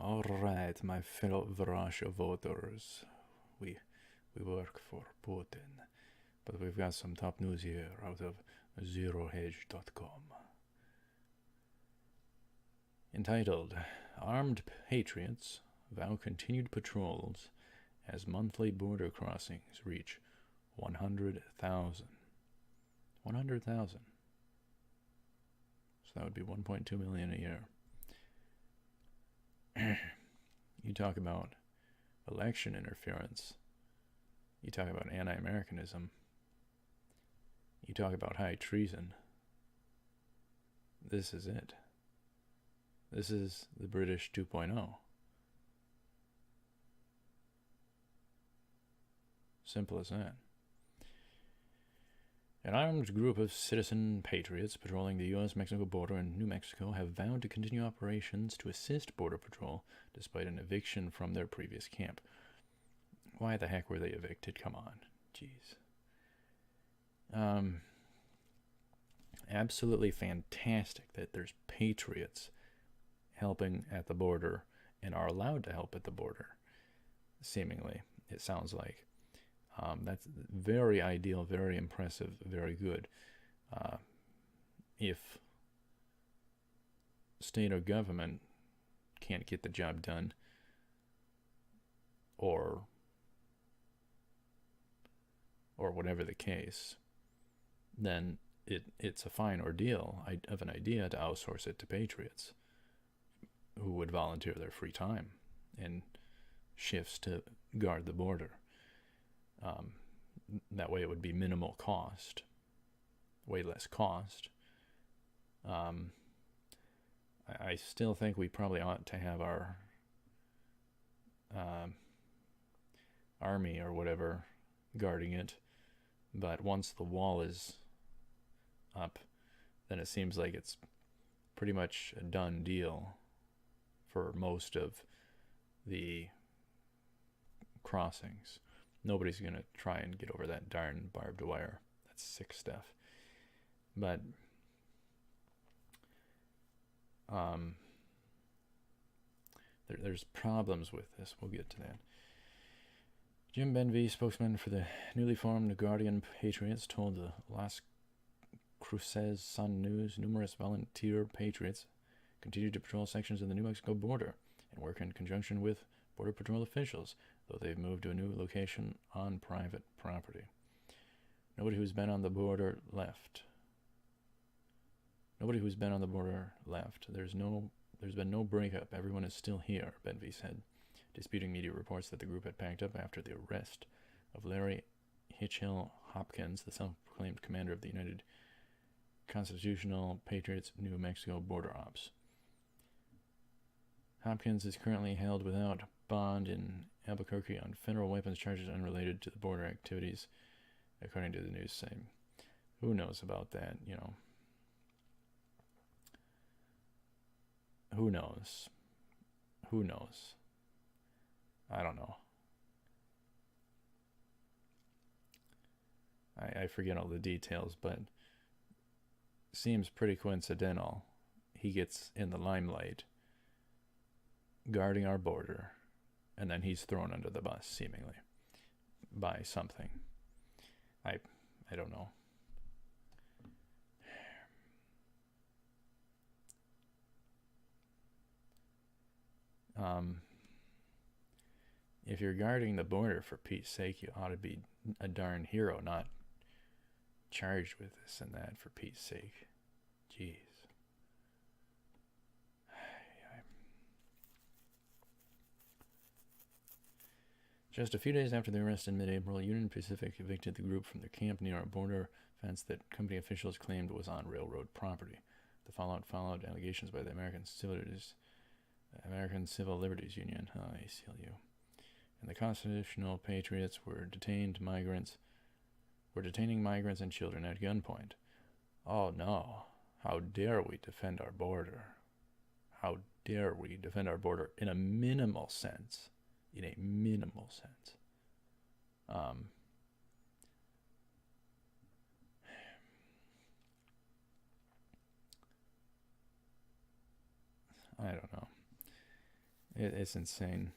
All right, my fellow Russia voters, we we work for Putin, but we've got some top news here out of ZeroHedge.com. Entitled, Armed Patriots Vow Continued Patrols as Monthly Border Crossings Reach 100,000. 100,000. So that would be 1.2 million a year. You talk about election interference. You talk about anti-Americanism. You talk about high treason. This is it. This is the British 2.0. Simple as that. An armed group of citizen patriots patrolling the U.S.-Mexico border in New Mexico have vowed to continue operations to assist Border Patrol despite an eviction from their previous camp. Why the heck were they evicted? Come on. Jeez. Absolutely fantastic that there's patriots helping at the border and are allowed to help at the border, seemingly, it sounds like. That's very ideal, very impressive, very good. If state or government can't get the job done, or whatever the case, then it's a fine ordeal of an idea to outsource it to patriots who would volunteer their free time and shifts to guard the border. That way it would be minimal cost, way less cost. I still think we probably ought to have our army or whatever guarding it, but once the wall is up, then it seems like it's pretty much a done deal for most of the crossings. Nobody's going to try and get over that darn barbed wire. That's sick stuff. But there's problems with this. We'll get to that. Jim Benvie, spokesman for the newly formed Guardian Patriots, told the Las Cruces Sun News numerous volunteer patriots continue to patrol sections of the New Mexico border and work in conjunction with Border Patrol officials, though they've moved to a new location on private property. Nobody who's been on the border left. There's been no breakup. Everyone is still here, Benvie said, disputing media reports that the group had packed up after the arrest of Larry Hitchhill Hopkins, the self-proclaimed commander of the United Constitutional Patriots New Mexico Border Ops. Hopkins is currently held without bond in Albuquerque on federal weapons charges unrelated to the border activities, according to the news site. Who knows about that, you know? Who knows? I don't know. I forget all the details, but seems pretty coincidental. He gets in the limelight guarding our border, and then he's thrown under the bus, seemingly, by something. I don't know. If you're guarding the border, for Pete's sake, you ought to be a darn hero, not charged with this and that, for Pete's sake. Jeez. Just a few days after the arrest in mid-April, Union Pacific evicted the group from their camp near a border fence that company officials claimed was on railroad property. The fallout followed allegations by the American Civil Liberties Union, ACLU, and the Constitutional Patriots were detaining migrants and children at gunpoint. Oh no, how dare we defend our border? How dare we defend our border in a minimal sense? In a minimal sense. I don't know. It's insane.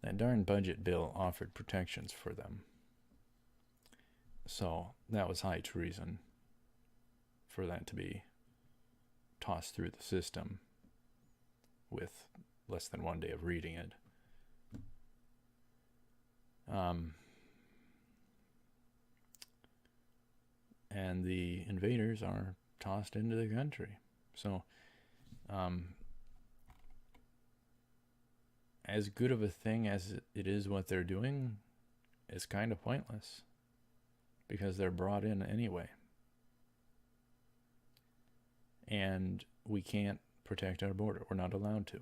That darn budget bill offered protections for them. So that was high treason for that to be tossed through the system with less than 1 day of reading it. And the invaders are tossed into the country. So as good of a thing as it is what they're doing, it's kind of pointless because they're brought in anyway. And we can't protect our border. We're not allowed to.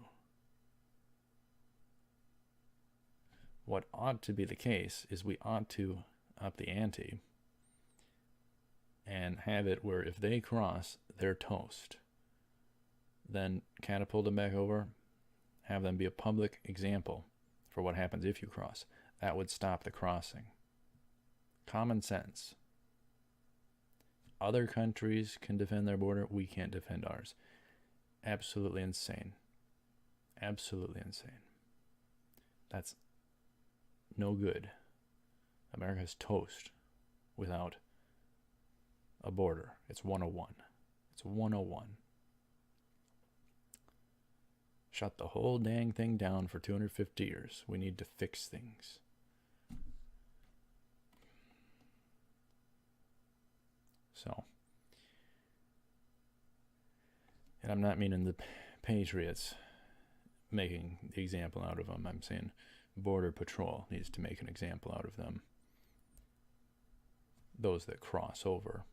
What ought to be the case is we ought to up the ante and have it where if they cross, they're toast. Then catapult them back over, have them be a public example for what happens if you cross. That would stop the crossing. Common sense. Other countries can defend their border. We can't defend ours. Absolutely insane. Absolutely insane. That's no good. America's toast without a border. It's 101. It's 101. Shut the whole dang thing down for 250 years. We need to fix things. So, and I'm not meaning the Patriots making the example out of them. I'm saying Border Patrol needs to make an example out of them. Those that cross over.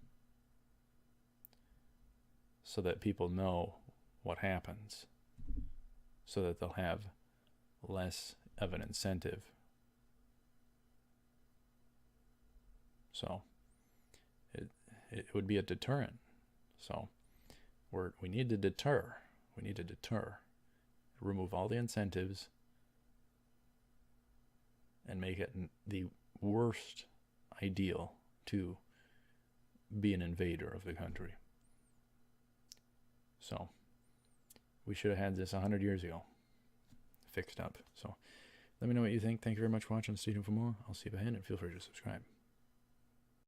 So that people know what happens. So that they'll have less of an incentive. So it would be a deterrent. So we need to deter. We need to deter. Remove all the incentives and make it the worst ideal to be an invader of the country. So we should have had this 100 years ago fixed up. So let me know what you think. Thank you very much for watching. Stay tuned for more. I'll see you ahead and feel free to subscribe.